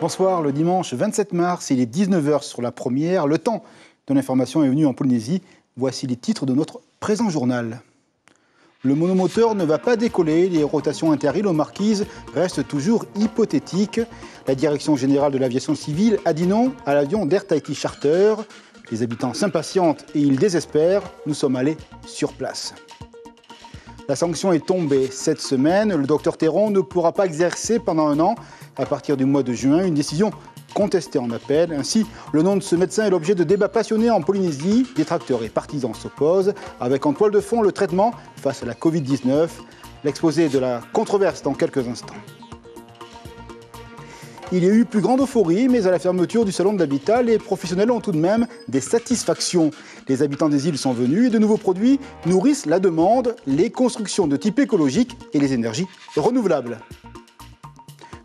Bonsoir, le dimanche 27 mars, il est 19h sur la première. Le temps de l'information est venu en Polynésie. Voici les titres de notre présent journal. Le monomoteur ne va pas décoller, les rotations inter-îles aux Marquises restent toujours hypothétiques. La Direction générale de l'aviation civile a dit non à l'avion d'Air Tahiti Charter. Les habitants s'impatientent et ils désespèrent. Nous sommes allés sur place. La sanction est tombée cette semaine. Le docteur Théron ne pourra pas exercer pendant un an à partir du mois de juin. Une décision contestée en appel. Ainsi, le nom de ce médecin est l'objet de débats passionnés en Polynésie. Détracteurs et partisans s'opposent. Avec en toile de fond le traitement face à la Covid-19. L'exposé de la controverse dans quelques instants. Il y a eu plus grande euphorie, mais à la fermeture du salon de l'habitat, les professionnels ont tout de même des satisfactions. Les habitants des îles sont venus et de nouveaux produits nourrissent la demande, les constructions de type écologique et les énergies renouvelables.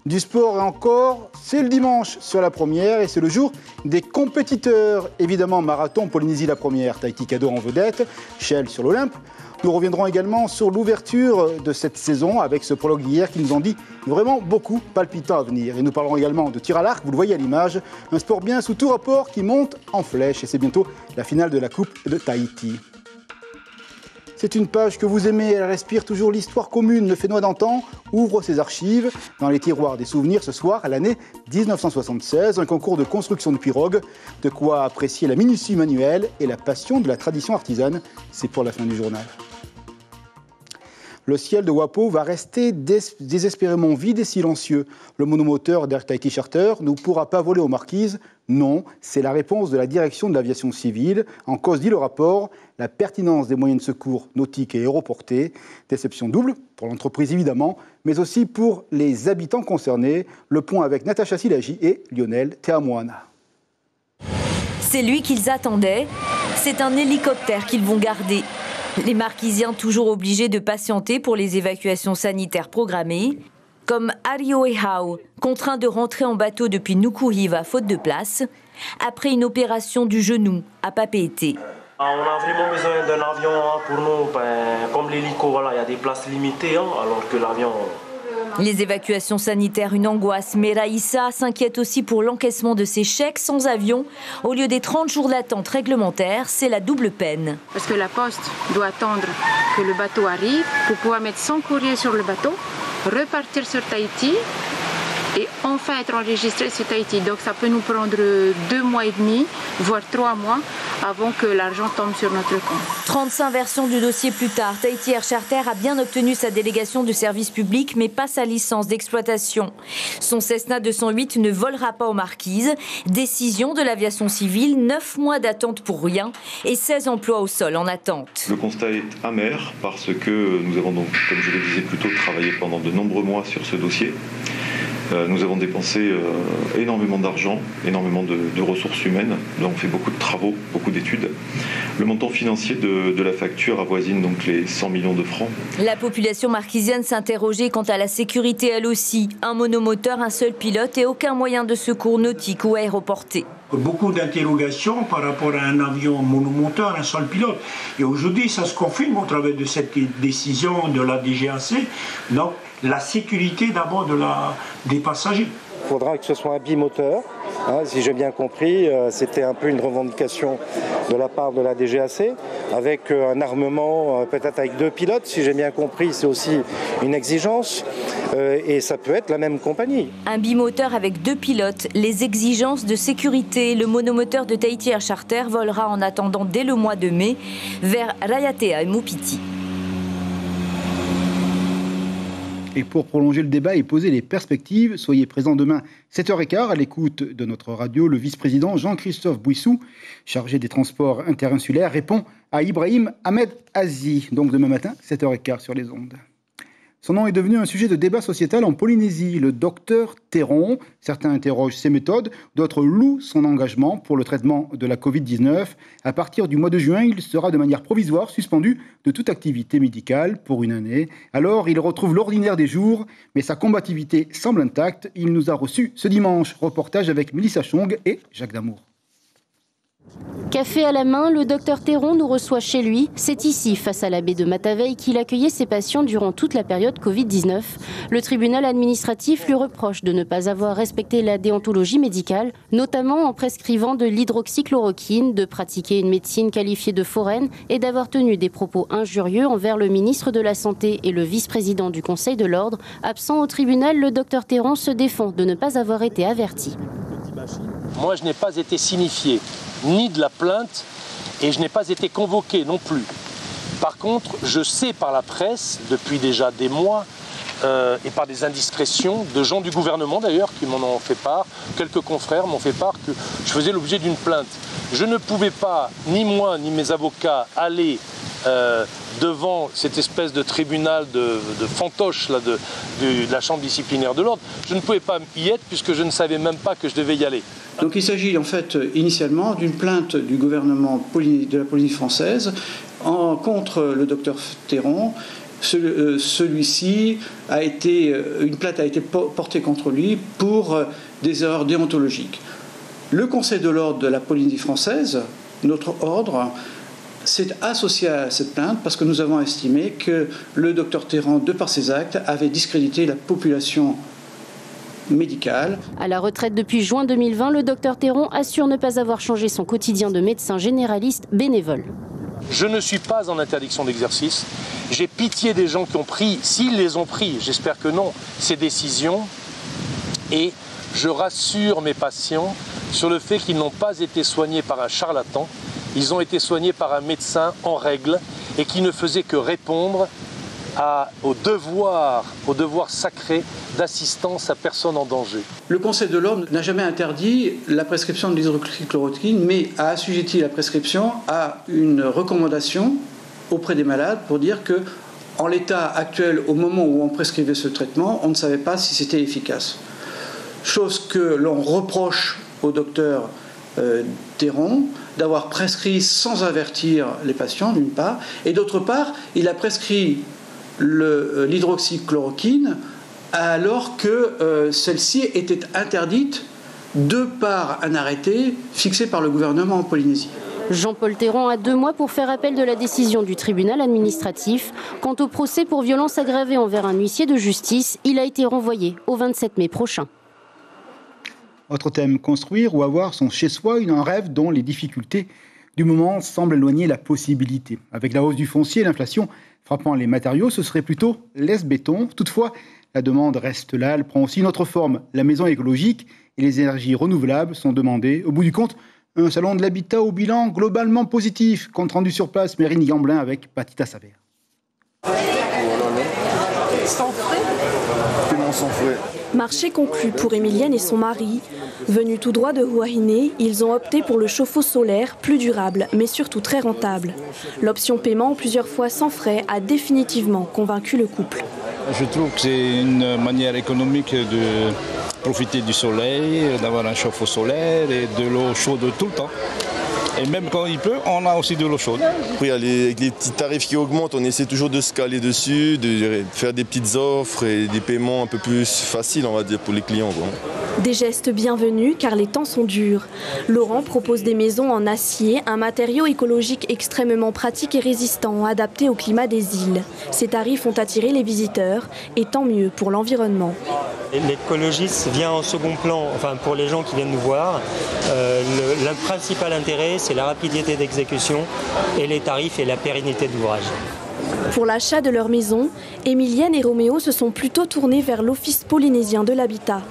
Du sport et encore, c'est le dimanche sur la première et c'est le jour des compétiteurs. Évidemment, marathon, Polynésie la première, Tahiti Caddo en vedette, Shell sur l'Olympe. Nous reviendrons également sur l'ouverture de cette saison avec ce prologue d'hier qui nous en dit vraiment beaucoup palpitant à venir. Et nous parlerons également de tir à l'arc, vous le voyez à l'image, un sport bien sous tout rapport qui monte en flèche. Et c'est bientôt la finale de la Coupe de Tahiti. C'est une page que vous aimez, elle respire toujours l'histoire commune. Le Fénois d'antan ouvre ses archives dans les tiroirs des souvenirs ce soir à l'année 1976, un concours de construction de pirogues, de quoi apprécier la minutie manuelle et la passion de la tradition artisane. C'est pour la fin du journal. Le ciel de Wapo va rester désespérément vide et silencieux. Le monomoteur d'Air Tahiti Charter ne pourra pas voler aux Marquises. Non, c'est la réponse de la direction de l'aviation civile. En cause, dit le rapport, la pertinence des moyens de secours nautiques et aéroportés. Déception double, pour l'entreprise évidemment, mais aussi pour les habitants concernés. Le point avec Natacha Silagi et Lionel Teamoana. C'est lui qu'ils attendaient. C'est un hélicoptère qu'ils vont garder. Les Marquisiens toujours obligés de patienter pour les évacuations sanitaires programmées, comme Ario Ehau, contraint de rentrer en bateau depuis Nukuhiva faute de place, après une opération du genou à Papeete. On a vraiment besoin d'un avion pour nous, comme l'hélico, voilà, il y a des places limitées, alors que l'avion... Les évacuations sanitaires, une angoisse, mais Raïssa s'inquiète aussi pour l'encaissement de ses chèques sans avion. Au lieu des 30 jours d'attente réglementaire, c'est la double peine. Parce que la poste doit attendre que le bateau arrive pour pouvoir mettre son courrier sur le bateau, repartir sur Tahiti et enfin être enregistré sur Tahiti. Donc ça peut nous prendre 2 mois et demi, voire 3 mois, avant que l'argent tombe sur notre compte. 35 versions du dossier plus tard, Tahiti Air Charter a bien obtenu sa délégation de service public, mais pas sa licence d'exploitation. Son Cessna 208 ne volera pas aux Marquises. Décision de l'aviation civile, 9 mois d'attente pour rien et 16 emplois au sol en attente. Le constat est amer parce que nous avons donc, comme je le disais plus tôt, travaillé pendant de nombreux mois sur ce dossier. Nous avons dépensé énormément d'argent, énormément de ressources humaines. Nous avons fait beaucoup de travaux, beaucoup d'études. Le montant financier de la facture avoisine donc les 100 millions de francs. La population marquisienne s'interrogeait quant à la sécurité elle aussi. Un monomoteur, un seul pilote et aucun moyen de secours nautique ou aéroporté. Beaucoup d'interrogations par rapport à un avion monomoteur, un seul pilote. Et aujourd'hui, ça se confirme au travers de cette décision de la DGAC. Donc, la sécurité d'abord des passagers. Il faudra que ce soit un bimoteur. Si j'ai bien compris, c'était un peu une revendication de la part de la DGAC, avec un armement peut-être avec 2 pilotes, si j'ai bien compris, c'est aussi une exigence, et ça peut être la même compagnie. Un bimoteur avec 2 pilotes, les exigences de sécurité, le monomoteur de Tahiti Air Charter volera en attendant dès le mois de mai vers Raiatea et Mupiti. Et pour prolonger le débat et poser les perspectives, soyez présents demain 7h15 à l'écoute de notre radio. Le vice-président Jean-Christophe Bouissou, chargé des transports interinsulaires, répond à Ibrahim Ahmed Azi. Donc demain matin, 7h15 sur les ondes. Son nom est devenu un sujet de débat sociétal en Polynésie, le docteur Théron. Certains interrogent ses méthodes, d'autres louent son engagement pour le traitement de la Covid-19. À partir du mois de juin, il sera de manière provisoire suspendu de toute activité médicale pour une année. Alors, il retrouve l'ordinaire des jours, mais sa combativité semble intacte. Il nous a reçus ce dimanche. Reportage avec Mélissa Chong et Jacques Damour. Café à la main, le docteur Théron nous reçoit chez lui. C'est ici, face à la baie de Mataveille, qu'il accueillait ses patients durant toute la période Covid-19. Le tribunal administratif lui reproche de ne pas avoir respecté la déontologie médicale, notamment en prescrivant de l'hydroxychloroquine, de pratiquer une médecine qualifiée de foraine et d'avoir tenu des propos injurieux envers le ministre de la Santé et le vice-président du Conseil de l'Ordre. Absent au tribunal, le docteur Théron se défend de ne pas avoir été averti. Moi, je n'ai pas été signifié ni de la plainte et je n'ai pas été convoqué non plus. Par contre, je sais par la presse, depuis déjà des mois, et par des indiscrétions de gens du gouvernement d'ailleurs qui m'en ont fait part, quelques confrères m'ont fait part que je faisais l'objet d'une plainte. Je ne pouvais pas, ni moi ni mes avocats, aller devant cette espèce de tribunal de fantoche là, de la chambre disciplinaire de l'ordre. Je ne pouvais pas y être puisque je ne savais même pas que je devais y aller. Donc il s'agit en fait initialement d'une plainte du gouvernement de la Polynésie française contre le docteur Théron. Celui-ci une plainte a été portée contre lui pour des erreurs déontologiques. Le Conseil de l'ordre de la Polynésie française, notre ordre, s'est associé à cette plainte parce que nous avons estimé que le docteur Théron, de par ses actes, avait discrédité la population médicale. À la retraite depuis juin 2020, le docteur Théron assure ne pas avoir changé son quotidien de médecin généraliste bénévole. Je ne suis pas en interdiction d'exercice. J'ai pitié des gens qui ont pris, s'ils les ont pris, j'espère que non, ces décisions. Et je rassure mes patients sur le fait qu'ils n'ont pas été soignés par un charlatan. Ils ont été soignés par un médecin en règle et qui ne faisait que répondre au devoir sacré d'assistance à personne en danger. Le Conseil de l'ordre n'a jamais interdit la prescription de l'hydroxychloroquine, mais a assujetti la prescription à une recommandation auprès des malades pour dire que, en l'état actuel, au moment où on prescrivait ce traitement, on ne savait pas si c'était efficace. Chose que l'on reproche au docteur Théron d'avoir prescrit sans avertir les patients, d'une part, et d'autre part, il a prescrit l'hydroxychloroquine alors que celle-ci était interdite de par un arrêté fixé par le gouvernement en Polynésie. Jean-Paul Théron a 2 mois pour faire appel de la décision du tribunal administratif. Quant au procès pour violence aggravée envers un huissier de justice, il a été renvoyé au 27 mai prochain. Autre thème, construire ou avoir son chez-soi, un rêve dont les difficultés du moment semblent éloigner la possibilité. Avec la hausse du foncier et l'inflation frappant les matériaux, ce serait plutôt l'est-béton. Toutefois, la demande reste là, elle prend aussi une autre forme. La maison écologique et les énergies renouvelables sont demandées. Au bout du compte, un salon de l'habitat au bilan globalement positif. Compte rendu sur place, Mérine Gamblin avec Patita Saver. Sans frais ? Comment sans frais ? Marché conclu pour Emilienne et son mari. Venus tout droit de Huahine, ils ont opté pour le chauffe-eau solaire, plus durable, mais surtout très rentable. L'option paiement, plusieurs fois sans frais, a définitivement convaincu le couple. Je trouve que c'est une manière économique de profiter du soleil, d'avoir un chauffe-eau solaire et de l'eau chaude tout le temps. Et même quand il pleut, on a aussi de l'eau chaude. Oui, avec les petits tarifs qui augmentent, on essaie toujours de se caler dessus, de faire des petites offres et des paiements un peu plus faciles, on va dire, pour les clients. Des gestes bienvenus car les temps sont durs. Laurent propose des maisons en acier, un matériau écologique extrêmement pratique et résistant, adapté au climat des îles. Ces tarifs ont attiré les visiteurs et tant mieux pour l'environnement. L'écologisme vient en second plan, enfin pour les gens qui viennent nous voir. Le principal intérêt, c'est la rapidité d'exécution et les tarifs et la pérennité de l'ouvrage. Pour l'achat de leur maison, Emilienne et Roméo se sont plutôt tournés vers l'Office polynésien de l'habitat.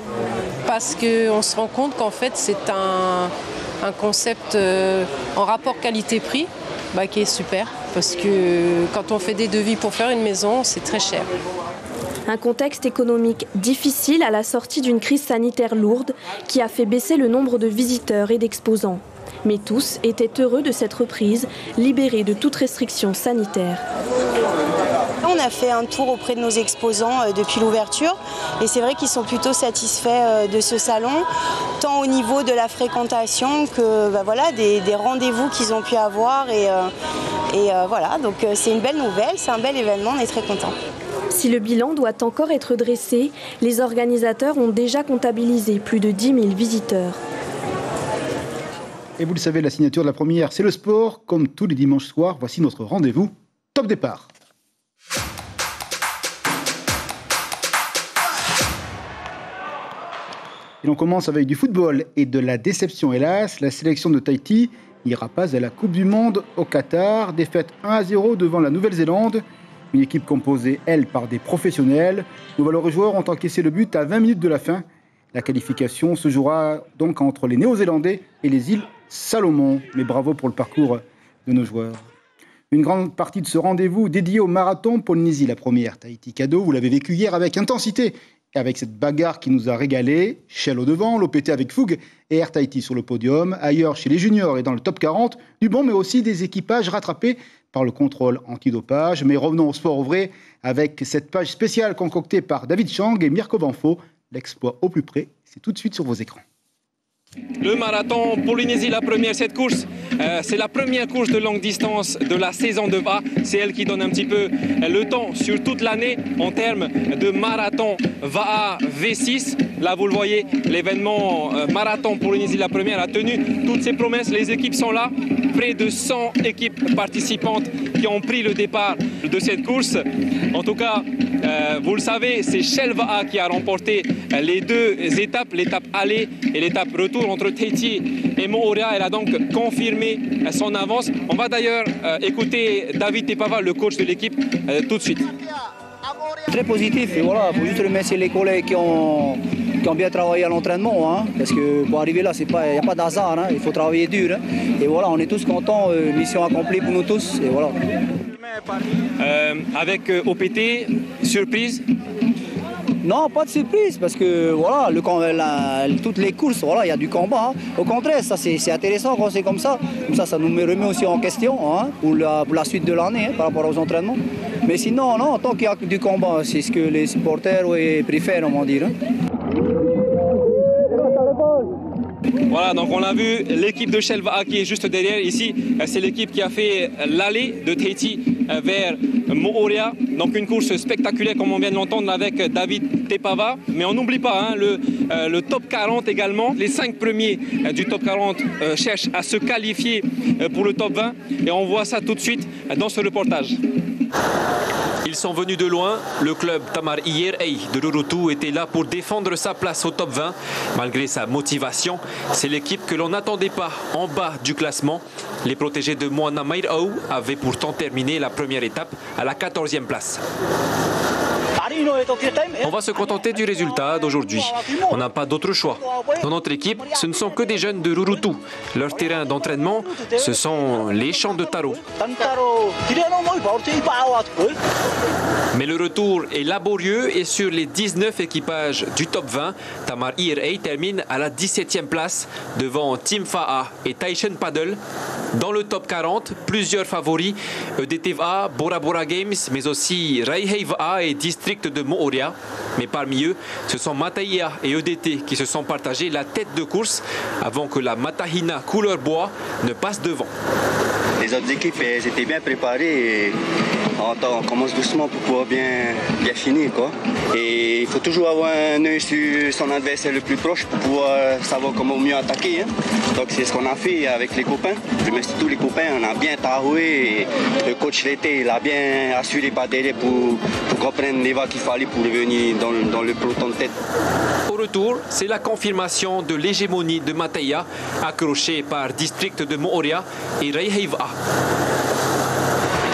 Parce qu'on se rend compte qu'en fait c'est un concept en rapport qualité-prix qui est super. Parce que quand on fait des devis pour faire une maison, c'est très cher. Un contexte économique difficile à la sortie d'une crise sanitaire lourde qui a fait baisser le nombre de visiteurs et d'exposants. Mais tous étaient heureux de cette reprise, libérés de toute restriction sanitaire. On a fait un tour auprès de nos exposants depuis l'ouverture et c'est vrai qu'ils sont plutôt satisfaits de ce salon, tant au niveau de la fréquentation que des rendez-vous qu'ils ont pu avoir et voilà, donc c'est une belle nouvelle, c'est un bel événement, on est très contents. Si le bilan doit encore être dressé, les organisateurs ont déjà comptabilisé plus de 10 000 visiteurs. Et vous le savez, la signature de la première, c'est le sport. Comme tous les dimanches soirs, voici notre rendez-vous. Top départ. Et l'on commence avec du football et de la déception, hélas. La sélection de Tahiti n'ira pas à la Coupe du Monde au Qatar. Défaite 1-0 devant la Nouvelle-Zélande. Une équipe composée, elle, par des professionnels. Nos valeureux joueurs ont encaissé le but à 20 minutes de la fin. La qualification se jouera donc entre les Néo-Zélandais et les îles Salomon. Mais bravo pour le parcours de nos joueurs. Une grande partie de ce rendez-vous dédié au marathon Polynésie, la première. Tahiti cadeau, vous l'avez vécu hier avec intensité. Et avec cette bagarre qui nous a régalé, Shell au devant, l'OPT avec fougue et Air Tahiti sur le podium. Ailleurs, chez les juniors et dans le top 40, du bon mais aussi des équipages rattrapés par le contrôle antidopage. Mais revenons au sport au vrai avec cette page spéciale concoctée par David Chang et Mirko Banfo. L'exploit au plus près, c'est tout de suite sur vos écrans. Le marathon Polynésie, la première, cette course, c'est la première course de longue distance de la saison de VA. C'est elle qui donne un petit peu le temps sur toute l'année en termes de marathon VA V6. Là, vous le voyez, l'événement marathon Polynésie, la première, a tenu toutes ses promesses. Les équipes sont là, près de 100 équipes participantes qui ont pris le départ de cette course. En tout cas, vous le savez, c'est Shell VA qui a remporté les deux étapes, l'étape aller et l'étape retour entre Tahiti et Moorea. Elle a donc confirmé son avance. On va d'ailleurs écouter David Tepava, le coach de l'équipe, tout de suite. Très positif, et voilà, il faut juste remercier les collègues qui ont bien travaillé à l'entraînement, hein, parce que pour arriver là, il n'y a pas d'hasard, hein, il faut travailler dur. Hein, et voilà, on est tous contents, mission accomplie pour nous tous, et voilà. Avec OPT, surprise? Non, pas de surprise, parce que voilà, toutes les courses, voilà, il y a du combat. Hein. Au contraire, ça c'est intéressant quand c'est comme ça. Comme ça nous remet aussi en question, hein, pour la suite de l'année, hein, par rapport aux entraînements. Mais sinon, non, tant qu'il y a du combat, c'est ce que les supporters préfèrent, on va dire. Hein. Voilà, donc on l'a vu, l'équipe de Shell VA qui est juste derrière ici, c'est l'équipe qui a fait l'aller de Tahiti vers Moorea. Donc une course spectaculaire comme on vient de l'entendre avec David Tepava. Mais on n'oublie pas hein, le top 40 également. Les 5 premiers du top 40 cherchent à se qualifier pour le top 20. Et on voit ça tout de suite dans ce reportage. Ils sont venus de loin. Le club Tamar Ier'ei de Rurutu était là pour défendre sa place au top 20. Malgré sa motivation, c'est l'équipe que l'on n'attendait pas en bas du classement. Les protégés de Moana Mairau avaient pourtant terminé la première étape à la 14e place. On va se contenter du résultat d'aujourd'hui. On n'a pas d'autre choix. Dans notre équipe, ce ne sont que des jeunes de Rurutu. Leur terrain d'entraînement, ce sont les champs de taro. Mais le retour est laborieux et sur les 19 équipages du top 20, Tamar Ier'ei termine à la 17e place devant Team Fa'a et Taishan Paddle. Dans le top 40, plusieurs favoris, EDT VA, Bora Bora Games, mais aussi Raihei VA et District de Moorea. Mais parmi eux, ce sont Mataia et EDT qui se sont partagés la tête de course avant que la Matahina couleur bois ne passe devant. Les autres équipes elles étaient bien préparées et on commence doucement pour pouvoir bien finir, quoi. Et il faut toujours avoir un œil sur son adversaire le plus proche pour pouvoir savoir comment mieux attaquer. Hein. Donc c'est ce qu'on a fait avec les copains. Je remercie tous les copains, on a bien taroué. Le coach l'été, il a bien assuré par derrière pour qu'on prenne les vagues qu'il fallait pour revenir dans le peloton de tête. Au retour, c'est la confirmation de l'hégémonie de Mataia, accrochée par District de Moorea et Raihei VA.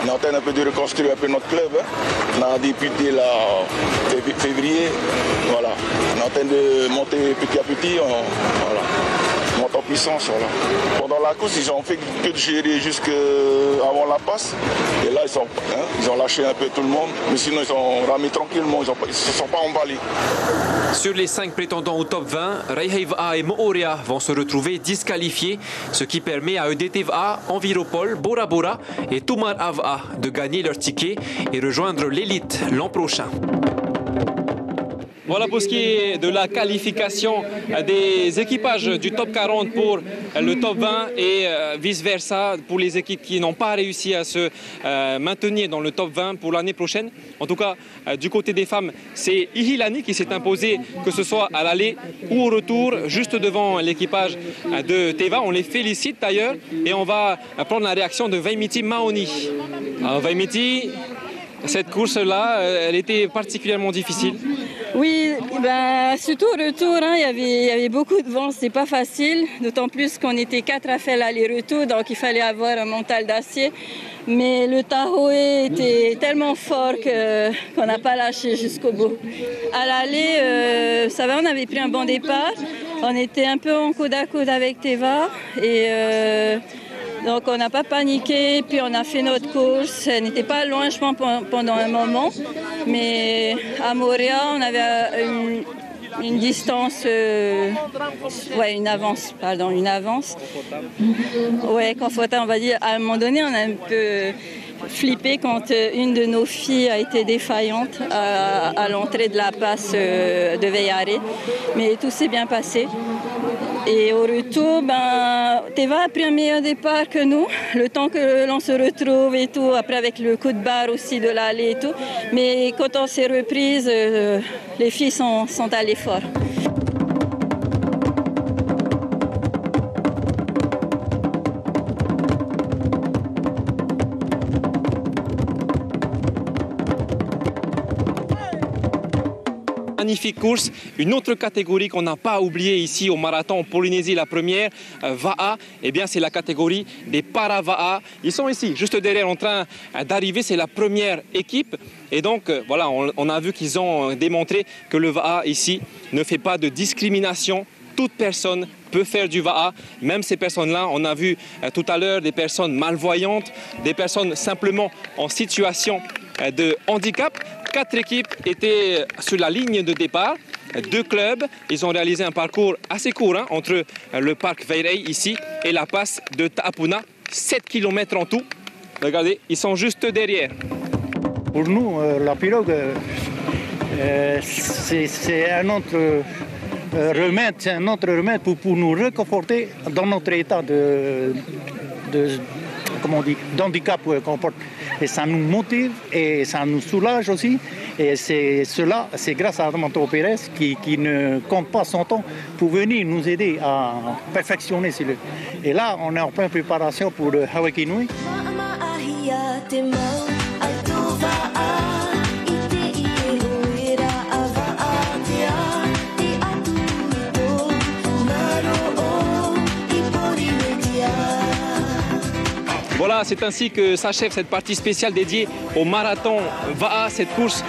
On est en train un peu de reconstruire un peu notre club. Hein. On a débuté là février. Voilà. On est en train de monter petit à petit. Voilà. Monte en puissance. Voilà. Pendant la course, ils ont fait que de gérer jusqu'avant la passe. Et là, ils ont lâché un peu tout le monde. Mais sinon, ils ont ramé tranquillement. Ils ne se sont pas emballés. Sur les 5 prétendants au top 20, Raihei VA et Moorea vont se retrouver disqualifiés, ce qui permet à EDT VA, Enviropol, Bora Bora et Tumar VA de gagner leur ticket et rejoindre l'élite l'an prochain. Voilà pour ce qui est de la qualification des équipages du top 40 pour le top 20 et vice-versa pour les équipes qui n'ont pas réussi à se maintenir dans le top 20 pour l'année prochaine. En tout cas, du côté des femmes, c'est Ihilani qui s'est imposé, que ce soit à l'aller ou au retour, juste devant l'équipage de Teva. On les félicite d'ailleurs et on va prendre la réaction de Vaimiti Maoni. Alors Vaimiti, cette course-là, elle était particulièrement difficile. Oui, surtout au retour, il y avait beaucoup de vent, c'était pas facile, d'autant plus qu'on était 4 à faire l'aller-retour, donc il fallait avoir un mental d'acier. Mais le Tahoe était tellement fort qu'on n'a pas lâché jusqu'au bout. À l'aller, ça va, on avait pris un bon départ, on était un peu en coude à coude avec Teva et donc on n'a pas paniqué, puis on a fait notre course. Elle n'était pas loin, je pense, pendant un moment. Mais à Moria, on avait une distance, une avance. Ouais, confortable, on va dire. À un moment donné, on a un peu flippé quand une de nos filles a été défaillante à l'entrée de la passe de Veyare. Mais tout s'est bien passé. Et au retour, Teva a pris un meilleur départ que nous, le temps que l'on se retrouve et tout, après avec le coup de barre aussi de l'aller et tout. Mais quand on s'est reprise, les filles sont allées fort. Magnifique course, une autre catégorie qu'on n'a pas oubliée ici au marathon en Polynésie, la première, VAA, eh bien c'est la catégorie des para-VAA. Ils sont ici, juste derrière, en train d'arriver, c'est la première équipe. Et donc, voilà, on a vu qu'ils ont démontré que le VAA ici ne fait pas de discrimination. Toute personne peut faire du VAA, même ces personnes-là, on a vu tout à l'heure des personnes malvoyantes, des personnes simplement en situation de handicap. 4 équipes étaient sur la ligne de départ, 2 clubs. Ils ont réalisé un parcours assez court entre le parc Veyare ici et la passe de Ta'apuna, 7 km en tout. Regardez, ils sont juste derrière. Pour nous, la pirogue, c'est un autre remède, pour nous réconforter dans notre état d'handicap qu'on porte. Et ça nous motive et ça nous soulage aussi. Et c'est grâce à Armando Pérez qui ne compte pas son temps pour venir nous aider à perfectionner celui. Et là, on est en pleine préparation pour le Hawaii Nui. Voilà, c'est ainsi que s'achève cette partie spéciale dédiée au marathon VAA, cette course,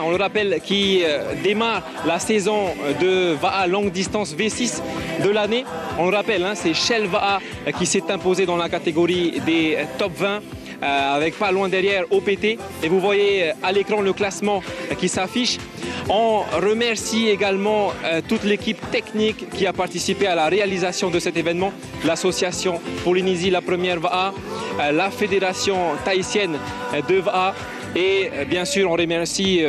on le rappelle, qui démarre la saison de VAA longue distance V6 de l'année. On le rappelle, c'est Shell VAA qui s'est imposé dans la catégorie des top 20. Avec pas loin derrière OPT, et vous voyez à l'écran le classement qui s'affiche. On remercie également toute l'équipe technique qui a participé à la réalisation de cet événement, l'association Polynésie la première VAA, la fédération tahitienne de VAA, et bien sûr on remercie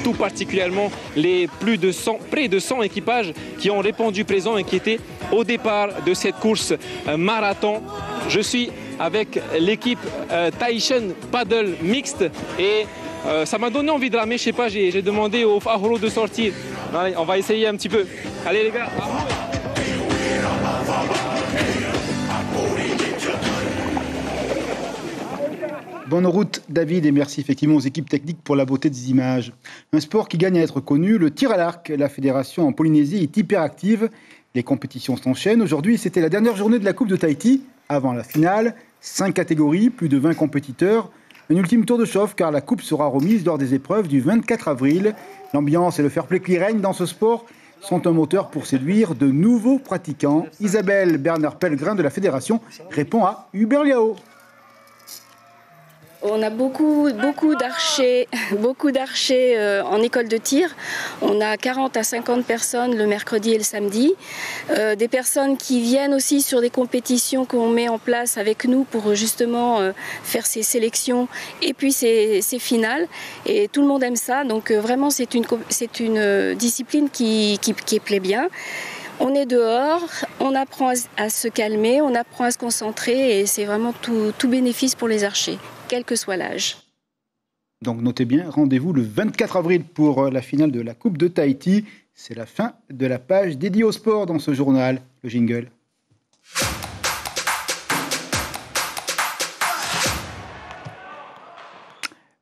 tout particulièrement les près de 100 équipages qui ont répondu présent et qui étaient au départ de cette course marathon. Je suis avec l'équipe Tahitian Paddle mixte et ça m'a donné envie de ramer, je sais pas, j'ai demandé au Fahoro de sortir. Allez, on va essayer un petit peu. Allez les gars. Bonne route David et merci effectivement aux équipes techniques pour la beauté des images. Un sport qui gagne à être connu, le tir à l'arc. La fédération en Polynésie est hyper active. Les compétitions s'enchaînent. Aujourd'hui, c'était la dernière journée de la Coupe de Tahiti. Avant la finale, 5 catégories, plus de 20 compétiteurs. Un ultime tour de chauffe car la coupe sera remise lors des épreuves du 24 avril. L'ambiance et le fair-play qui règnent dans ce sport sont un moteur pour séduire de nouveaux pratiquants. Isabelle Bernard-Pellegrin de la fédération répond à Hubert Liao. On a beaucoup d'archers en école de tir. On a 40 à 50 personnes le mercredi et le samedi. Des personnes qui viennent aussi sur des compétitions qu'on met en place avec nous pour justement faire ces sélections et puis ces finales. Et tout le monde aime ça. Donc vraiment, c'est une discipline qui plaît bien. On est dehors, on apprend à se calmer, on apprend à se concentrer et c'est vraiment tout bénéfice pour les archers, quel que soit l'âge. Donc notez bien, rendez-vous le 24 avril pour la finale de la Coupe de Tahiti. C'est la fin de la page dédiée au sport dans ce journal. Le jingle.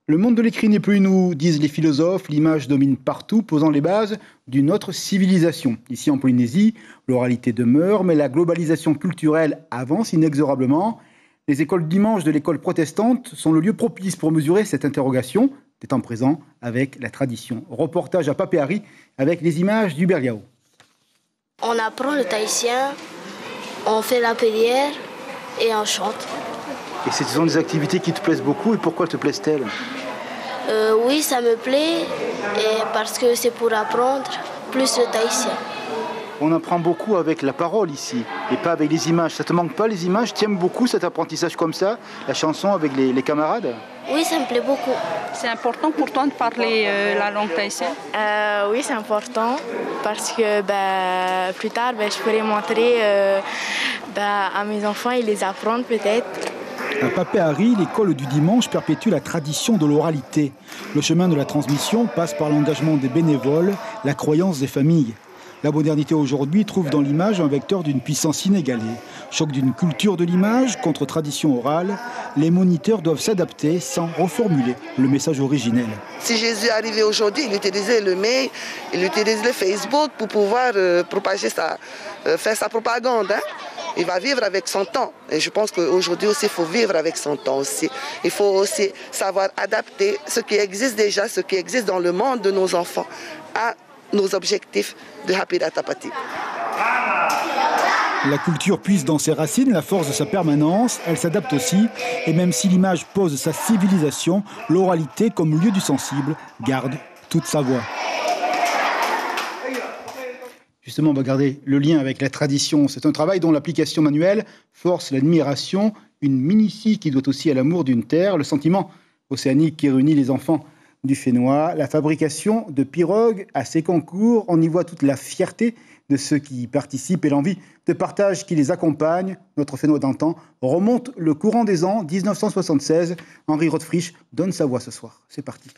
Le monde de l'écrit n'est plus nous, disent les philosophes. L'image domine partout, posant les bases d'une autre civilisation. Ici en Polynésie, l'oralité demeure, mais la globalisation culturelle avance inexorablement. Les écoles dimanche de l'école protestante sont le lieu propice pour mesurer cette interrogation des temps présents avec la tradition. Reportage à Papéari avec les images du Berliao. On apprend le tahitien, on fait la prière et on chante. Et ce sont des activités qui te plaisent beaucoup, et pourquoi te plaisent-elles ? Oui, ça me plaît, et parce que c'est pour apprendre plus le tahitien. On apprend beaucoup avec la parole ici, et pas avec les images. Ça te manque pas les images ? Tu aimes beaucoup cet apprentissage comme ça, la chanson avec les camarades ? Oui, ça me plaît beaucoup. C'est important pour toi de parler la langue tahitienne ? Oui, c'est important, parce que plus tard, je pourrais montrer à mes enfants et les apprendre peut-être. À Papéari, l'école du dimanche perpétue la tradition de l'oralité. Le chemin de la transmission passe par l'engagement des bénévoles, la croyance des familles. La modernité aujourd'hui trouve dans l'image un vecteur d'une puissance inégalée. Choc d'une culture de l'image contre tradition orale, les moniteurs doivent s'adapter sans reformuler le message originel. Si Jésus est arrivé aujourd'hui, il utilisait le mail, il utilise le Facebook pour pouvoir propager faire sa propagande. Il va vivre avec son temps. Et je pense qu'aujourd'hui aussi, il faut vivre avec son temps aussi. Il faut aussi savoir adapter ce qui existe déjà, ce qui existe dans le monde de nos enfants, à nos objectifs de Hapira Tapati. La culture puise dans ses racines la force de sa permanence, elle s'adapte aussi, et même si l'image pose sa civilisation, l'oralité comme lieu du sensible garde toute sa voix. Justement, on va garder le lien avec la tradition. C'est un travail dont l'application manuelle force l'admiration, une minutie qui doit aussi à l'amour d'une terre, le sentiment océanique qui réunit les enfants du Fénois, la fabrication de pirogues à ces concours. On y voit toute la fierté de ceux qui y participent et l'envie de partage qui les accompagne. Notre Fénois d'antan remonte le courant des ans 1976. Henri Rothfrisch donne sa voix ce soir. C'est parti.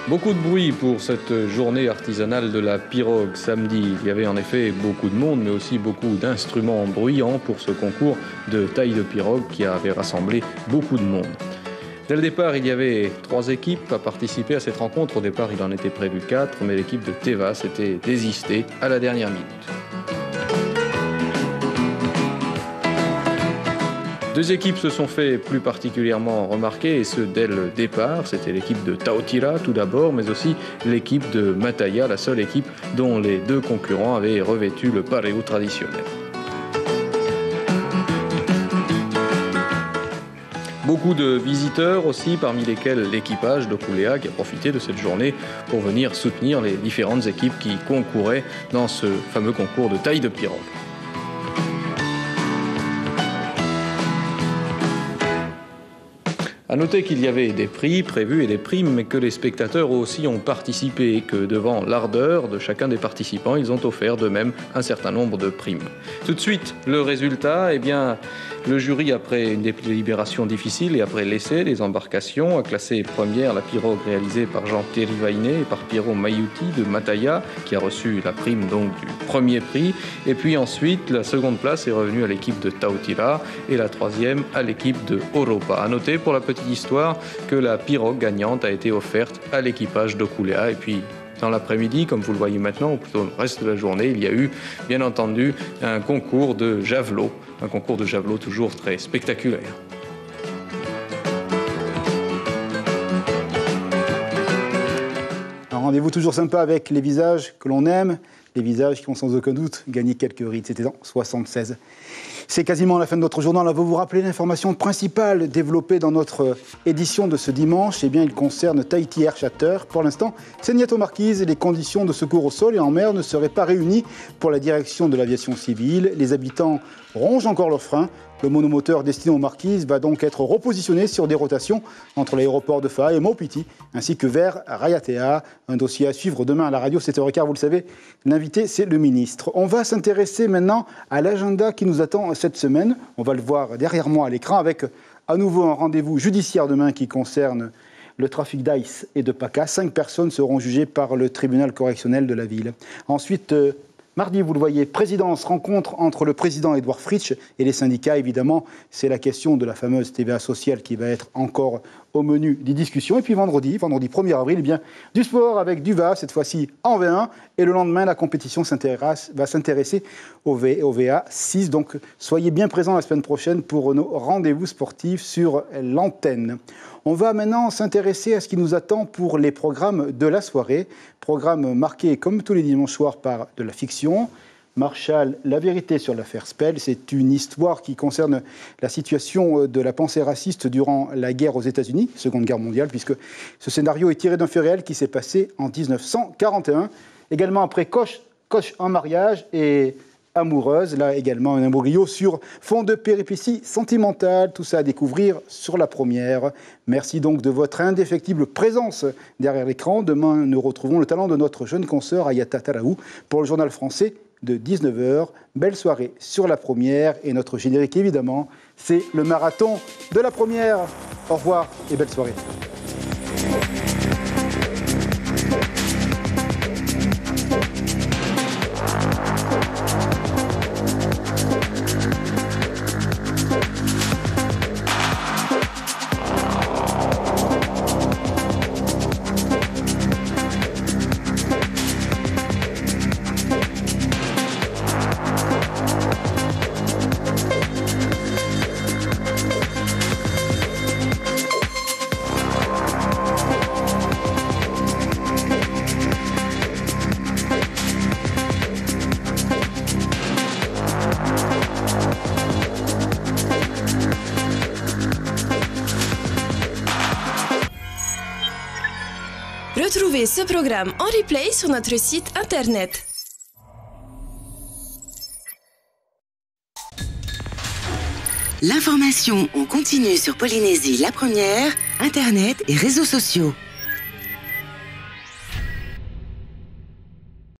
Beaucoup de bruit pour cette journée artisanale de la pirogue samedi. Il y avait en effet beaucoup de monde, mais aussi beaucoup d'instruments bruyants pour ce concours de taille de pirogue qui avait rassemblé beaucoup de monde. Dès le départ, il y avait 3 équipes à participer à cette rencontre. Au départ, il en était prévu 4, mais l'équipe de Teva s'était désistée à la dernière minute. 2 équipes se sont fait plus particulièrement remarquer, et ce dès le départ. C'était l'équipe de Taotira tout d'abord, mais aussi l'équipe de Mataya, la seule équipe dont les 2 concurrents avaient revêtu le pareo traditionnel. Beaucoup de visiteurs aussi, parmi lesquels l'équipage d'Okulea qui a profité de cette journée pour venir soutenir les différentes équipes qui concouraient dans ce fameux concours de taille de pirogue. À noter qu'il y avait des prix prévus et des primes, mais que les spectateurs aussi ont participé et que devant l'ardeur de chacun des participants, ils ont offert de même un certain nombre de primes. Tout de suite, le résultat, le jury, après une délibération difficile et après l'essai des embarcations, a classé première la pirogue réalisée par Jean Terivaine et par Piero Maiuti de Mataya, qui a reçu la prime donc du premier prix. Et puis ensuite, la seconde place est revenue à l'équipe de Taotira et la troisième à l'équipe de Oropa. À noter pour la petite histoire que la pirogue gagnante a été offerte à l'équipage d'Okulea. Et puis dans l'après-midi, comme vous le voyez maintenant, ou plutôt le reste de la journée, il y a eu, bien entendu, un concours de javelot. Un concours de javelot toujours très spectaculaire. Alors rendez-vous toujours sympa avec les visages que l'on aime, les visages qui ont sans aucun doute gagné quelques rides. C'était en 76. C'est quasiment la fin de notre journal. On va vous rappeler l'information principale développée dans notre édition de ce dimanche. Eh bien, il concerne Tahiti Air Charter. Pour l'instant, Seignato Marquise, les conditions de secours au sol et en mer ne seraient pas réunies pour la direction de l'aviation civile. Les habitants rongent encore leurs freins. Le monomoteur destiné aux Marquises va donc être repositionné sur des rotations entre l'aéroport de Fa'a et Maupiti, ainsi que vers Raiatea. Un dossier à suivre demain à la radio, 7h15, vous le savez. L'invité, c'est le ministre. On va s'intéresser maintenant à l'agenda qui nous attend cette semaine. On va le voir derrière moi à l'écran avec à nouveau un rendez-vous judiciaire demain qui concerne le trafic d'ice et de PACA. 5 personnes seront jugées par le tribunal correctionnel de la ville. Ensuite, mardi, vous le voyez, présidence, rencontre entre le président Édouard Fritsch et les syndicats. Évidemment, c'est la question de la fameuse TVA sociale qui va être encore au menu des discussions. Et puis vendredi 1er avril, eh bien, du sport avec du VA, cette fois-ci en V1. Et le lendemain, la compétition va s'intéresser au VA 6. Donc, soyez bien présents la semaine prochaine pour nos rendez-vous sportifs sur l'antenne. On va maintenant s'intéresser à ce qui nous attend pour les programmes de la soirée. Programme marqué, comme tous les dimanches soirs, par de la fiction. Marshall, la vérité sur l'affaire Spell, c'est une histoire qui concerne la situation de la pensée raciste durant la guerre aux États-Unis, Seconde Guerre mondiale, puisque ce scénario est tiré d'un fait réel qui s'est passé en 1941. Également après Coche en mariage et Amoureuse, là également un imbroglio sur fond de péripéties sentimentales, tout ça à découvrir sur la première. Merci donc de votre indéfectible présence derrière l'écran. Demain, nous retrouvons le talent de notre jeune consoeur Ayata Taraou pour le journal français de 19h. Belle soirée sur la première et notre générique évidemment, c'est le marathon de la première. Au revoir et belle soirée. Retrouvez ce programme en replay sur notre site internet. L'information en continu sur Polynésie la première, internet et réseaux sociaux.